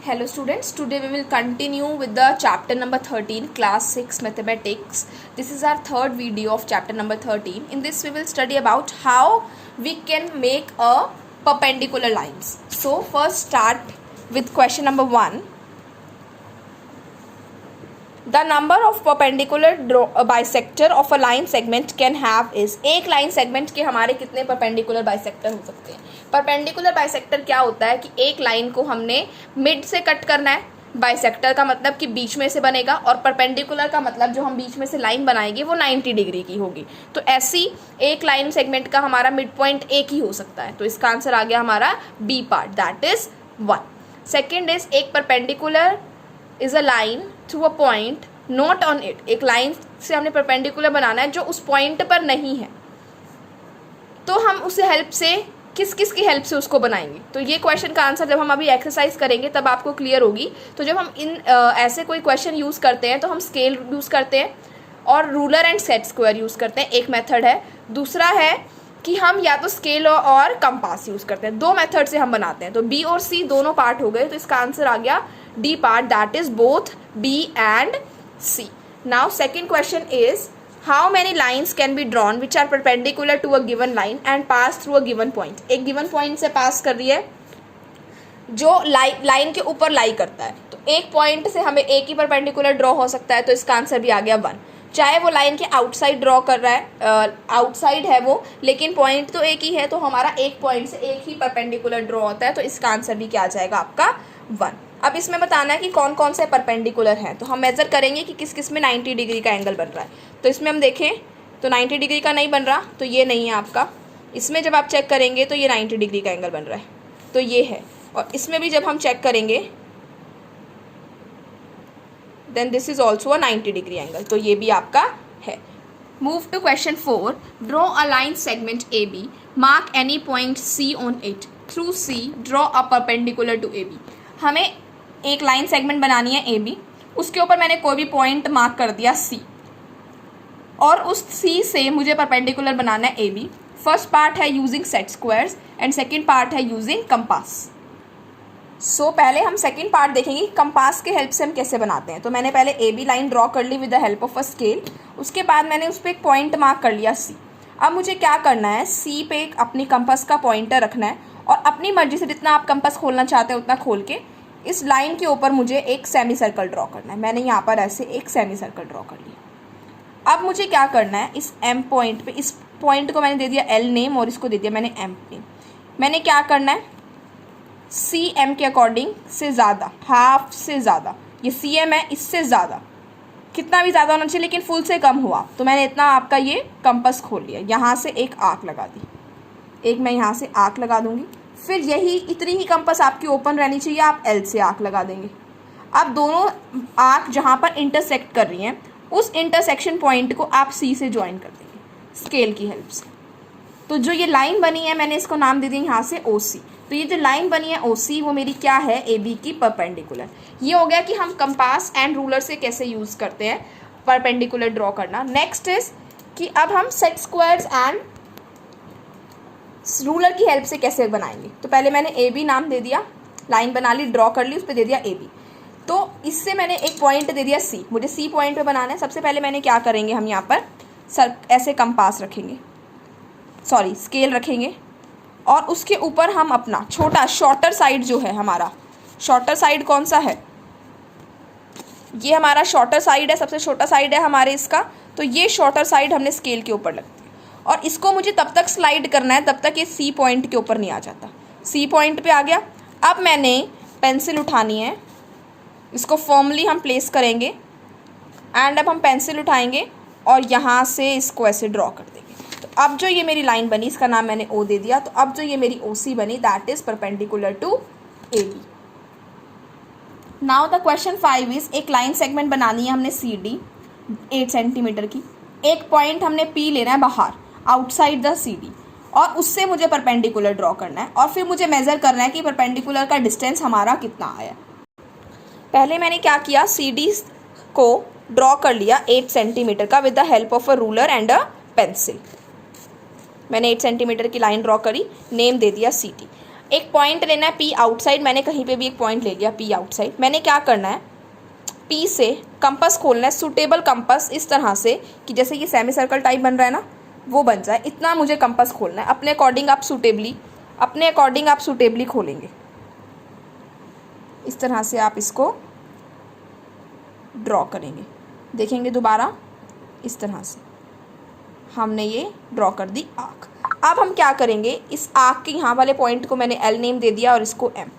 Hello students, today we will continue with the chapter number 13, class 6 mathematics. This is our third video of chapter number 13. In this we will study about how we can make a perpendicular lines. So first start with question number 1. The number of perpendicular bisector of a line segment can have is, एक line segment के हमारे कितने perpendicular bisector हो सकते हैं. Perpendicular bisector क्या होता है कि एक लाइन को हमने मिड से कट करना है. बाइसेक्टर का मतलब कि बीच में से बनेगा, और परपेंडिकुलर का मतलब जो हम बीच में से लाइन बनाएंगे वो 90 डिग्री की होगी. तो ऐसी एक लाइन सेगमेंट का हमारा मिड पॉइंट एक ही हो सकता है. तो इसका आंसर आ गया हमारा B part, that is 1. Second is, एक perpendicular is a line through a point not on it. एक लाइन से हमने परपेंडिकुलर बनाना है जो उस पॉइंट पर नहीं है, तो हम उसे हेल्प से किस किस की हेल्प से उसको बनाएंगे. तो ये क्वेश्चन का आंसर जब हम अभी एक्सरसाइज करेंगे तब आपको क्लियर होगी. तो जब हम इन ऐसे कोई क्वेश्चन यूज़ करते हैं तो हम स्केल यूज़ करते हैं और ruler and set square use करते हैं. एक मेथड है. दूसरा है कि हम या तो स्केल और कंपास यूज़ करते हैं. दो मेथड से हम बनाते हैं. तो बी और सी दोनों पार्ट हो गए. तो इसका आंसर आ गया D part, that is both B and C. Now second question is, how many lines can be drawn which are perpendicular to a given line and pass through a given point. एक given point से पास कर रही है जो line के ऊपर लाई करता है. तो एक पॉइंट से हमें एक ही परपेंडिकुलर ड्रॉ हो सकता है. तो इसका आंसर भी आ गया 1. चाहे वो लाइन के आउटसाइड ड्रॉ कर रहा है, आउटसाइड है वो, लेकिन पॉइंट तो एक ही है. तो हमारा एक पॉइंट से एक ही परपेंडिकुलर ड्रॉ होता है. तो इसका आंसर भी क्या आ जाएगा आपका 1. अब इसमें बताना है कि कौन कौन से परपेंडिकुलर हैं. तो हम मेजर करेंगे कि किस किस में 90 डिग्री का एंगल बन रहा है. तो इसमें हम देखें तो 90 डिग्री का नहीं बन रहा, तो ये नहीं है आपका. इसमें जब आप चेक करेंगे तो ये 90 डिग्री का एंगल बन रहा है, तो ये है. और इसमें भी जब हम चेक करेंगे then this is also a 90 degree angle, तो ये भी आपका है. Move to question 4. Draw a line segment A B, mark any point C on it, through C draw a perpendicular to A B. हमें एक line segment बनानी है A B, उसके ऊपर मैंने कोई भी पॉइंट मार्क कर दिया सी, और उस सी से मुझे परपेंडिकुलर बनाना है ए बी. फर्स्ट पार्ट है using set squares and second part है यूजिंग कंपास. सो पहले हम सेकंड पार्ट देखेंगे कंपास के हेल्प से हम कैसे बनाते हैं. तो मैंने पहले ए बी लाइन ड्रॉ कर ली with the help of a scale. उसके बाद मैंने उस पर एक पॉइंट मार्क कर लिया सी. अब मुझे क्या करना है, सी पे अपनी कंपास का पॉइंटर रखना है और अपनी मर्जी से जितना आप कंपास खोलना चाहते हैं उतना खोल के इस लाइन के ऊपर मुझे एक सेमी सर्कल ड्रॉ करना है. मैंने यहाँ पर ऐसे एक सेमी सर्कल ड्रॉ कर लिया. अब मुझे क्या करना है, इस एम पॉइंट पे, इस पॉइंट को मैंने दे दिया एल नेम और इसको दे दिया मैंने एम नेम. मैंने क्या करना है, सी एम के अकॉर्डिंग से ज़्यादा, हाफ से ज़्यादा, ये सी एम है, इससे ज़्यादा, कितना भी ज़्यादा होना चाहिए लेकिन फुल से कम हुआ, तो मैंने इतना आपका ये कंपास खोल लिया. यहाँ से एक आर्क लगा दी, एक मैं यहाँ से आर्क लगा दूँगी. फिर यही इतनी ही कंपास आपकी ओपन रहनी चाहिए, आप एल से आर्क लगा देंगे. अब दोनों आर्क जहाँ पर इंटरसेक्ट कर रही हैं उस इंटरसेक्शन पॉइंट को आप सी से ज्वाइन कर देंगे स्केल की हेल्प से. तो जो ये लाइन बनी है मैंने इसको नाम दे दिया यहाँ से ओ सी. तो ये जो लाइन बनी है ओ सी वो मेरी क्या है, ए बी की परपेंडिकुलर. ये हो गया कि हम कंपास एंड रूलर से कैसे यूज़ करते हैं परपेंडिकुलर ड्रॉ करना. नेक्स्ट इज कि अब हम सेट स्क्वायर्स एंड रूलर की हेल्प से कैसे बनाएंगे. तो पहले मैंने ए बी नाम दे दिया, लाइन बना ली, ड्रॉ कर ली, उस पर दे दिया ए बी. तो इससे मैंने एक पॉइंट दे दिया सी, मुझे सी पॉइंट पे बनाना है. सबसे पहले मैंने क्या करेंगे, हम यहाँ पर ऐसे कंपास रखेंगे, सॉरी स्केल रखेंगे, और उसके ऊपर हम अपना छोटा शॉर्टर साइड जो है, हमारा शॉर्टर साइड कौन सा है, ये हमारा शॉर्टर साइड है, सबसे छोटा साइड है हमारे इसका. तो ये शॉर्टर साइड हमने स्केल के ऊपर लगती है और इसको मुझे तब तक स्लाइड करना है तब तक ये सी पॉइंट के ऊपर नहीं आ जाता. सी पॉइंट पे आ गया. अब मैंने पेंसिल उठानी है, इसको फॉर्मली हम प्लेस करेंगे एंड अब हम पेंसिल उठाएंगे और यहाँ से इसको ऐसे ड्रॉ कर देंगे. तो अब जो ये मेरी लाइन बनी इसका नाम मैंने ओ दे दिया. तो अब जो ये मेरी ओ सी बनी that is perpendicular to A B. Now the question 5 is, एक लाइन सेगमेंट बनानी है हमने सी डी 8 सेंटीमीटर की. एक पॉइंट हमने पी लेना है बाहर आउटसाइड द सी डी, और उससे मुझे परपेंडिकुलर ड्रॉ करना है. और फिर मुझे मेज़र करना है कि परपेंडिकुलर का डिस्टेंस हमारा कितना आया. पहले मैंने क्या किया, सी डी को ड्रॉ कर लिया 8 सेंटीमीटर का with the help of a ruler and a pencil. मैंने 8 सेंटीमीटर की लाइन ड्रॉ करी, नेम दे दिया सी डी. एक पॉइंट लेना है P आउटसाइड, मैंने कहीं पे भी एक पॉइंट ले लिया P आउटसाइड। मैंने क्या करना है, P से कंपास खोलना है, सूटेबल कंपास इस तरह से कि जैसे ये सेमी सर्कल टाइप बन रहा है ना, वो बन जाए, इतना मुझे कंपास खोलना है। अपने अकॉर्डिंग आप सूटेबली खोलेंगे। इस तरह से आप इसको ड्रॉ करेंगे, देखेंगे दोबारा इस तरह से हमने ये ड्रॉ कर दी आर्क। अब हम क्या करेंगे, इस आर्क के यहाँ वाले पॉइंट को मैंने L नेम दे दिया और इसको M।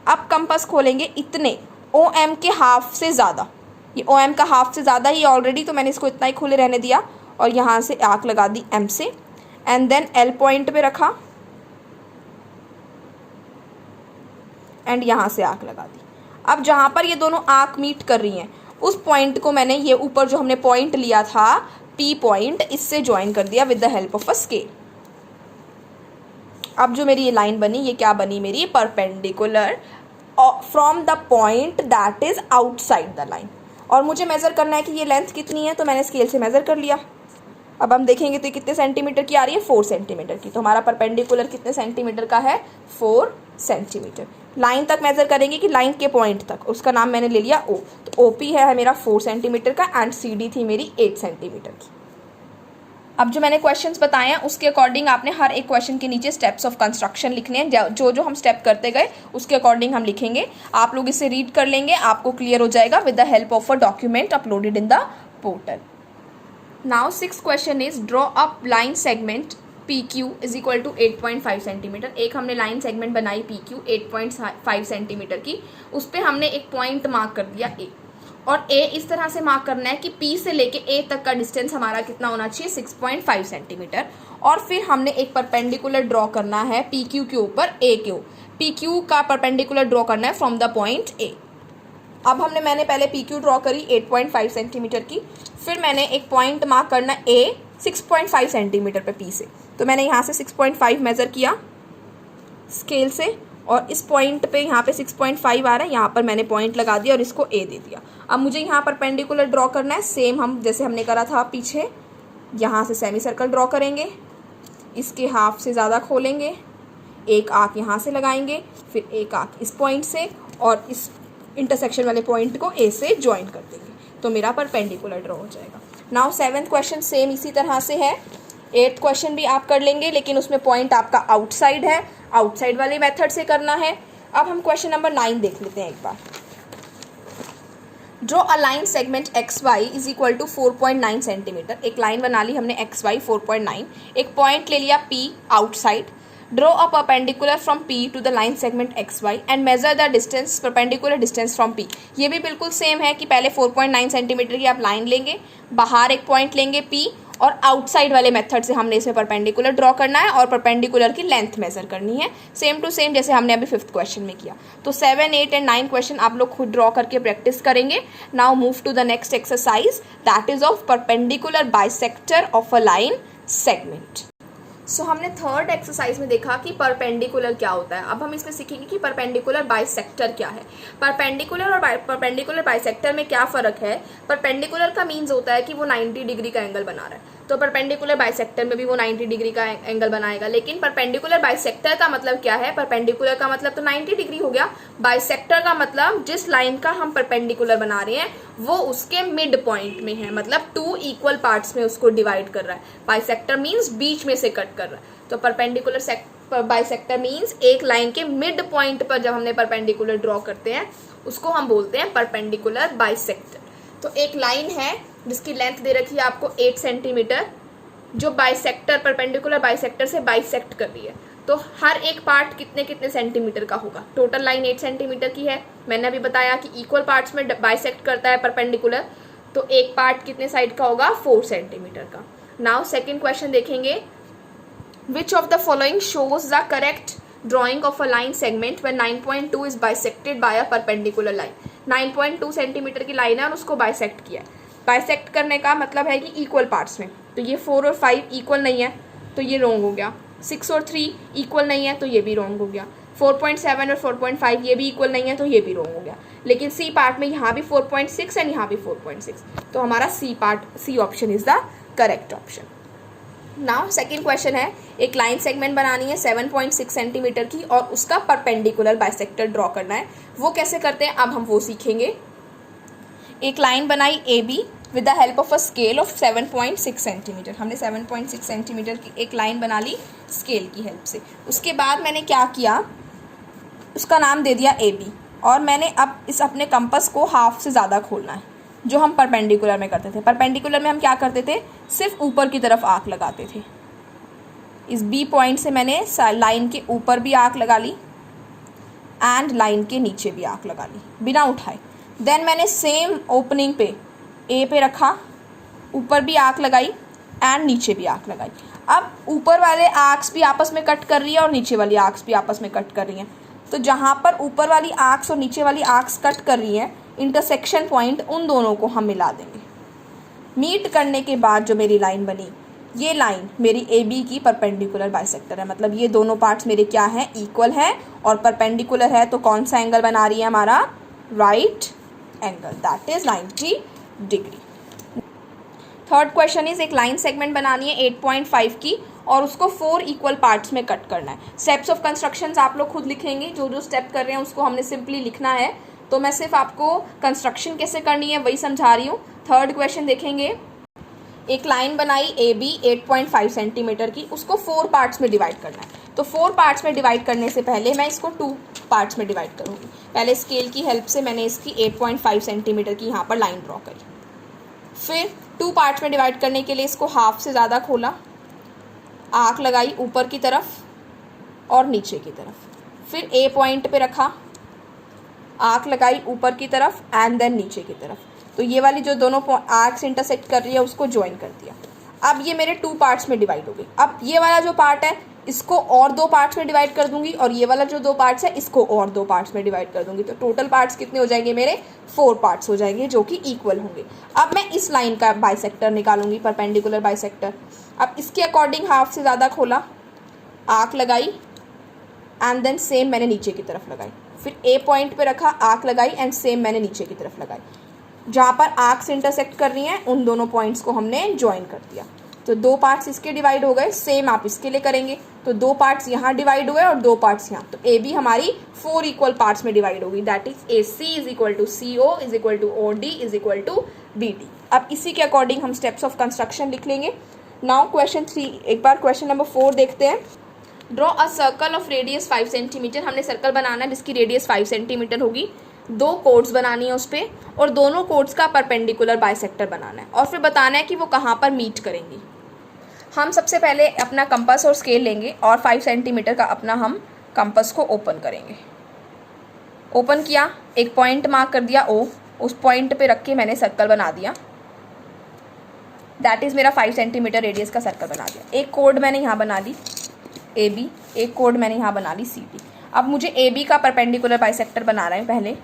अब कंपास खोलेंगे इतने OM के हाफ से ज़्यादा, ये OM का हाफ से ज़्यादा ही ऑलरेडी, तो मैंने इसको इतना ही खुले रहने दिया और यहाँ से आर्क लगा दी M से, एंड देन L पॉइंट पे रखा एंड यहाँ से आर्क लगा दी। अब जहाँ पर ये दोनों आर्क मीट कर रही हैं उस पॉइंट को मैंने ये ऊपर जो हमने पॉइंट लिया था P पॉइंट, इससे ज्वाइन कर दिया with the help of a scale. अब जो मेरी ये लाइन बनी, ये क्या बनी मेरी, perpendicular from the point that is outside the line. और मुझे मेज़र करना है कि ये लेंथ कितनी है, तो मैंने स्केल से मेज़र कर लिया। अब हम देखेंगे तो कितने सेंटीमीटर की आ रही है, 4 सेंटीमीटर की। तो हमारा परपेंडिकुलर कितने सेंटीमीटर का है, 4 सेंटीमीटर। लाइन तक मेज़र करेंगे कि लाइन के पॉइंट तक, उसका नाम मैंने ले लिया O। तो OP है मेरा 4 सेंटीमीटर का एंड CD थी मेरी 8 सेंटीमीटर की। अब जो मैंने क्वेश्चंस बताए हैं उसके अकॉर्डिंग आपने हर एक क्वेश्चन के नीचे स्टेप्स ऑफ कंस्ट्रक्शन लिखने हैं। जो जो हम स्टेप करते गए उसके अकॉर्डिंग हम लिखेंगे। आप लोग इसे रीड कर लेंगे, आपको क्लियर हो जाएगा with the help of a document uploaded in the portal. Now 6th question is draw up line segment PQ is equal to 8.5 centimetre. एक हमने लाइन सेगमेंट बनाई PQ 8.5 सेंटीमीटर की, उस पर हमने एक पॉइंट मार्क कर दिया A, और A इस तरह से मार्क करना है कि P से लेके A तक का डिस्टेंस हमारा कितना होना चाहिए, 6.5 सेंटीमीटर। और फिर हमने एक परपेंडिकुलर ड्रॉ करना है PQ के ऊपर A के ऊपर। PQ का परपेंडिकुलर ड्रॉ करना है फ्रॉम द पॉइंट A। अब मैंने पहले PQ ड्रॉ करी 8.5 सेंटीमीटर की, फिर मैंने एक पॉइंट मार्क करना A 6.5 सेंटीमीटर पे P से। तो मैंने यहाँ से 6.5 मेज़र किया स्केल से, और इस पॉइंट पे यहाँ पे 6.5 आ रहा है, यहाँ पर मैंने पॉइंट लगा दिया और इसको A दे दिया। अब मुझे यहाँ परपेंडिकुलर ड्रॉ करना है, सेम हम जैसे हमने करा था पीछे। यहाँ से सेमी सर्कल ड्रॉ करेंगे, इसके हाफ से ज़्यादा खोलेंगे, एक आर्क यहाँ से लगाएंगे, फिर एक आर्क इस पॉइंट से, और इस इंटरसेक्शन वाले पॉइंट को A से ज्वाइन कर देंगे, तो मेरा परपेंडिकुलर ड्रॉ हो जाएगा। नाउ 7th क्वेश्चन सेम इसी तरह से है। 8th क्वेश्चन भी आप कर लेंगे, लेकिन उसमें पॉइंट आपका आउटसाइड है, आउटसाइड वाले मेथड से करना है। अब हम क्वेश्चन नंबर 9 देख लेते हैं एक बार। Draw a line segment XY is equal to 4.9 centimetre. एक लाइन बना ली हमने XY 4.9, एक पॉइंट ले लिया P outside. Draw a perpendicular from P to the line segment XY and measure the distance, perpendicular distance from P। ये भी बिल्कुल सेम है कि पहले 4.9 सेंटीमीटर की आप लाइन लेंगे, बाहर एक पॉइंट लेंगे P, और आउटसाइड वाले मेथड से हमने इसे परपेंडिकुलर ड्रॉ करना है और परपेंडिकुलर की लेंथ मेजर करनी है, सेम टू सेम जैसे हमने अभी 5th क्वेश्चन में किया। तो 7, 8 एंड 9 क्वेश्चन आप लोग खुद ड्रॉ करके प्रैक्टिस करेंगे। Now move to the next exercise that is of perpendicular bisector of a line segment. So हमने 3rd एक्सरसाइज में देखा कि परपेंडिकुलर क्या होता है। अब हम इसमें सीखेंगे कि परपेंडिकुलर बाइसेक्टर क्या है। परपेंडिकुलर और परपेंडिकुलर बाइसेक्टर में क्या फ़र्क है। परपेंडिकुलर का मीन्स होता है कि वो 90 डिग्री का एंगल बना रहा है, तो परपेंडिकुलर बाइसेक्टर में भी वो 90 डिग्री का एंगल बनाएगा। लेकिन परपेंडिकुलर बाइसेक्टर का मतलब क्या है, परपेंडिकुलर का मतलब तो 90 डिग्री हो गया, बाइसेक्टर का मतलब जिस लाइन का हम परपेंडिकुलर बना रहे हैं वो उसके मिड पॉइंट में है, मतलब 2 इक्वल पार्ट्स में उसको डिवाइड कर रहा है। बाइसेक्टर मीन्स बीच में से कट कर रहा है, तो परपेंडिकुलर बाइसेक्टर मीन्स एक लाइन के मिड पॉइंट पर जब हमने परपेंडिकुलर ड्रॉ करते हैं उसको हम बोलते हैं परपेंडिकुलर बाइसेक्टर। तो एक लाइन है जिसकी लेंथ दे रखी है आपको 8 सेंटीमीटर, जो बाइसेक्टर परपेंडिकुलर बाइसेक्टर से बाइसेक्ट कर रही है, तो हर एक पार्ट कितने कितने सेंटीमीटर का होगा। टोटल लाइन 8 सेंटीमीटर की है, मैंने अभी बताया कि इक्वल पार्ट्स में बाइसेक्ट करता है परपेंडिकुलर, तो एक पार्ट कितने साइड का होगा, 4 सेंटीमीटर का। नाउ 2nd क्वेश्चन देखेंगे, which of the following shows the correct drawing of a line segment when 9.2 is bisected by a perpendicular line. 9.2 centimetre की लाइन है और उसको बाइसेक्ट किया है। बाइसेक्ट करने का मतलब है कि इक्वल पार्ट्स में, तो ये 4 और 5 इक्वल नहीं है तो ये रॉन्ग हो गया, 6 और 3 इक्वल नहीं है तो ये भी रॉन्ग हो गया, 4.7 और 4.5 ये भी इक्वल नहीं है तो ये भी रॉन्ग हो गया। लेकिन सी पार्ट में यहाँ भी 4.6 एंड यहाँ भी 4.6, तो हमारा C option is the correct option. Now second question है, एक लाइन सेगमेंट बनानी है 7.6 सेंटीमीटर की और उसका परपेंडिकुलर बाइसेक्टर ड्रॉ करना है। वो कैसे करते हैं अब हम वो सीखेंगे। एक लाइन बनाई A be with the help of a scale of 7.6 centimetre. हमने 7.6 सेंटीमीटर की एक लाइन बना ली स्केल की हेल्प से। उसके बाद मैंने क्या किया, उसका नाम दे दिया ए बी, और मैंने अब इस अपने कंपास को हाफ से ज़्यादा खोलना है, जो हम परपेंडिकुलर में करते थे। परपेंडिकुलर में हम क्या करते थे, सिर्फ ऊपर की तरफ आर्क लगाते थे। इस बी पॉइंट से मैंने लाइन के ऊपर भी आर्क लगा ली एंड लाइन के नीचे भी आर्क लगा ली बिना उठाए। देन मैंने सेम ओपनिंग पे ए पे रखा, ऊपर भी आर्क लगाई एंड नीचे भी आर्क लगाई। अब ऊपर वाले आर्क्स भी आपस में कट कर रही है और नीचे वाली आर्क्स भी आपस में कट कर रही हैं। तो जहाँ पर ऊपर वाली आर्क्स और नीचे वाली आर्क्स कट कर रही हैं, इंटरसेक्शन पॉइंट उन दोनों को हम मिला देंगे। मीट करने के बाद जो मेरी लाइन बनी, ये लाइन मेरी ए बी की परपेंडिकुलर बाइसेक्टर है। मतलब ये दोनों पार्ट्स मेरे क्या हैं, इक्वल हैं और परपेंडिकुलर है। तो कौन सा एंगल बना रही है हमारा, right angle, that is 90 degree. Third question is, एक लाइन सेगमेंट बनानी है 8.5 की और उसको 4 इक्वल पार्ट्स में कट करना है। स्टेप्स ऑफ कंस्ट्रक्शंस आप लोग खुद लिखेंगे, जो जो स्टेप कर रहे हैं उसको हमने सिंपली लिखना है। तो मैं सिर्फ आपको कंस्ट्रक्शन कैसे करनी है वही समझा रही हूँ। थर्ड क्वेश्चन देखेंगे, एक लाइन बनाई ए बी 8.5 सेंटीमीटर की, उसको 4 पार्ट्स में डिवाइड करना है। तो 4 पार्ट्स में डिवाइड करने से पहले मैं इसको 2 पार्ट्स में डिवाइड करूँगी। पहले स्केल की हेल्प से मैंने इसकी 8.5 सेंटीमीटर की यहाँ पर लाइन ड्रॉ करी। फिर 2 पार्ट्स में डिवाइड करने के लिए इसको हाफ से ज़्यादा खोला, आर्क लगाई ऊपर की तरफ और नीचे की तरफ। फिर ए पॉइंट पे रखा, आर्क लगाई ऊपर की तरफ एंड देन नीचे की तरफ। तो ये वाली जो दोनों आर्क्स इंटरसेक्ट कर रही है उसको ज्वाइन कर दिया। अब ये मेरे 2 पार्ट्स में डिवाइड हो गई। अब ये वाला जो पार्ट है इसको और 2 पार्ट्स में डिवाइड कर दूंगी और ये वाला जो 2 पार्ट्स है इसको और 2 पार्ट्स में डिवाइड कर दूंगी। तो टोटल पार्ट्स कितने हो जाएंगे मेरे, 4 पार्ट्स हो जाएंगे जो कि इक्वल होंगे। अब मैं इस लाइन का बाइसेक्टर निकालूंगी, परपेंडिकुलर बाइसेक्टर। अब इसके अकॉर्डिंग हाफ से ज़्यादा खोला, आर्क लगाई एंड देन सेम मैंने नीचे की तरफ लगाई। फिर ए पॉइंट पे रखा, आर्क लगाई एंड सेम मैंने नीचे की तरफ लगाई। जहाँ पर आर्क्स इंटरसेक्ट कर रही हैं उन दोनों पॉइंट्स को हमने ज्वाइन कर दिया। तो 2 पार्ट्स इसके डिवाइड हो गए, सेम आप इसके लिए करेंगे। तो 2 पार्ट्स यहाँ डिवाइड हुए और 2 पार्ट्स यहाँ। तो ए बी हमारी 4 इक्वल पार्ट्स में डिवाइड होगी, that is A C is equal to C O is equal to O D is equal to B D. अब इसी के अकॉर्डिंग हम स्टेप्स ऑफ कंस्ट्रक्शन लिख लेंगे। नाउ क्वेश्चन 3, एक बार क्वेश्चन नंबर 4 देखते हैं। Draw a circle of radius 5 centimetre. हमने सर्कल बनाना है जिसकी रेडियस 5 सेंटीमीटर होगी। 2 कोड्स बनानी है उस पर और दोनों कोड्स का परपेंडिकुलर बाइसेक्टर बनाना है और फिर बताना है कि वो कहाँ पर मीट करेंगी। हम सबसे पहले अपना कंपास और स्केल लेंगे और 5 सेंटीमीटर का अपना हम कंपास को ओपन करेंगे। ओपन किया, एक पॉइंट मार्क कर दिया ओ, उस पॉइंट पे रख के मैंने सर्कल बना दिया। दैट इज़ मेरा 5 सेंटीमीटर रेडियस का सर्कल बना दिया। एक कोड मैंने यहाँ बना ली ए बी, एक कोड मैंने यहाँ बना ली सी डी। अब मुझे ए बी का परपेंडिकुलर बाइसेक्टर बना रहे हैं पहले,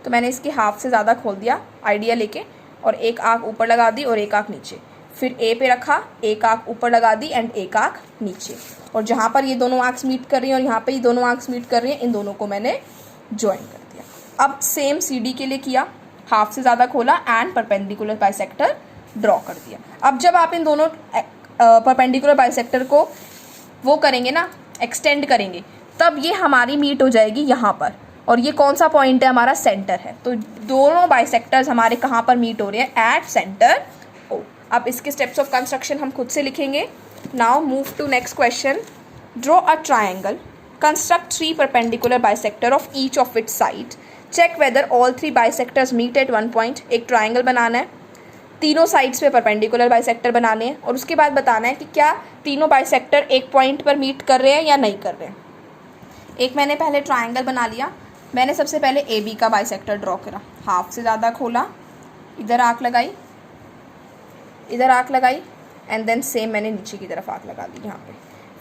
तो मैंने इसकी हाफ से ज़्यादा खोल दिया आइडिया लेके और एक आँख ऊपर लगा दी और एक आँख नीचे। फिर ए पे रखा, एक आँख ऊपर लगा दी एंड एक आँख नीचे। और जहाँ पर ये दोनों आँख मीट कर रही हैं और यहाँ पे ये दोनों आँख मीट कर रही हैं, इन दोनों को मैंने ज्वाइन कर दिया। अब सेम सी डी के लिए किया, हाफ से ज़्यादा खोला एंड परपेंडिकुलर बाइसेक्टर ड्रॉ कर दिया। अब जब आप इन दोनों परपेंडिकुलर बाइसेक्टर को वो करेंगे ना, एक्सटेंड करेंगे, तब ये हमारी मीट हो जाएगी यहाँ पर। और ये कौन सा पॉइंट है, हमारा सेंटर है। तो दोनों बाइसेक्टर्स हमारे कहाँ पर मीट हो रहे हैं, एट सेंटर ओ। अब इसके स्टेप्स ऑफ कंस्ट्रक्शन हम खुद से लिखेंगे। Now move to next question. Draw a triangle, construct 3 perpendicular bisector of each of its side, check whether all 3 bisectors meet at 1 point. एक ट्रायंगल बनाना है, तीनों साइड्स पे परपेंडिकुलर बाइसेक्टर बनाने हैं और उसके बाद बताना है कि क्या तीनों बाइसेक्टर एक पॉइंट पर मीट कर रहे हैं या नहीं कर रहे हैं। एक मैंने पहले ट्रायंगल बना लिया। मैंने सबसे पहले ए बी का बाइसेक्टर ड्रॉ करा, हाफ से ज़्यादा खोला, इधर आँख लगाई, इधर आँख लगाई एंड देन सेम मैंने नीचे की तरफ आँख लगा दी यहाँ पे।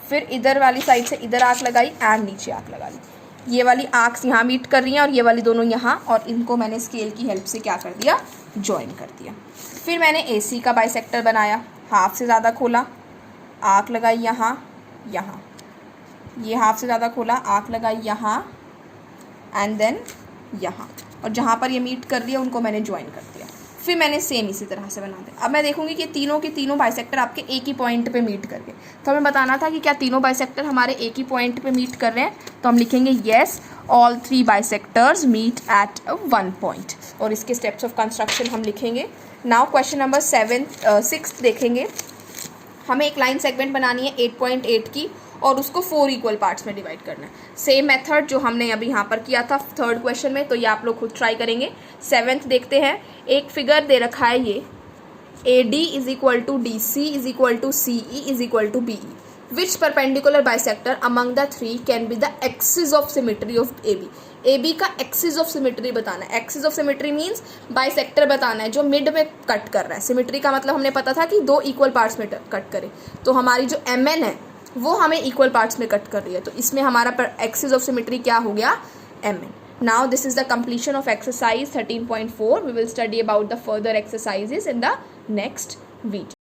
फिर इधर वाली साइड से इधर आँख लगाई एंड नीचे आँख लगा ली। ये वाली आँख यहाँ मीट कर रही हैं और ये वाली दोनों यहाँ, और इनको मैंने स्केल की हेल्प से क्या कर दिया, ज्वाइन कर दिया। फिर मैंने ए सी का बाइसेक्टर बनाया, हाफ से ज़्यादा खोला, आँख लगाई यहाँ, यहाँ, ये हाफ से ज़्यादा खोला, आँख लगाई यहाँ एंड देन यहाँ, और जहाँ पर ये मीट कर रही है उनको मैंने ज्वाइन कर दिया। फिर मैंने सेम इसी तरह से बना दिया। अब मैं देखूंगी कि तीनों के तीनों बाइसेक्टर आपके एक ही पॉइंट पे मीट कर गए। तो हमें बताना था कि क्या तीनों बाइसेक्टर हमारे एक ही पॉइंट पे मीट कर रहे हैं, तो हम लिखेंगे yes all 3 bisectors meet at 1 point, और इसके स्टेप्स ऑफ कंस्ट्रक्शन हम लिखेंगे। नाउ क्वेश्चन नंबर 6 देखेंगे। हमें एक लाइन सेगमेंट बनानी है 8.8 की और उसको 4 इक्वल पार्ट्स में डिवाइड करना है। सेम मेथड जो हमने अभी यहाँ पर किया था 3rd क्वेश्चन में, तो ये आप लोग खुद ट्राई करेंगे। 7th देखते हैं। एक फिगर दे रखा है ये AD is equal to DC is equal to CE is equal to BE। Which perpendicular bisector among the 3 can be the axis of symmetry of AB। AB का एक्सिस ऑफ सिमेट्री बताना है। Axis of symmetry means bisector बताना है जो mid में cut कर रहा है। सिमेट्री का मतलब हमने पता था कि 2 इक्वल पार्ट्स में कट करे, तो हमारी जो MN है वो हमें इक्वल पार्ट्स में कट कर रही है, तो इसमें हमारा एक्सिस ऑफ सिमेट्री क्या हो गया, MN। Now this is the completion of exercise 13.4. We will study about the further exercises in the next video.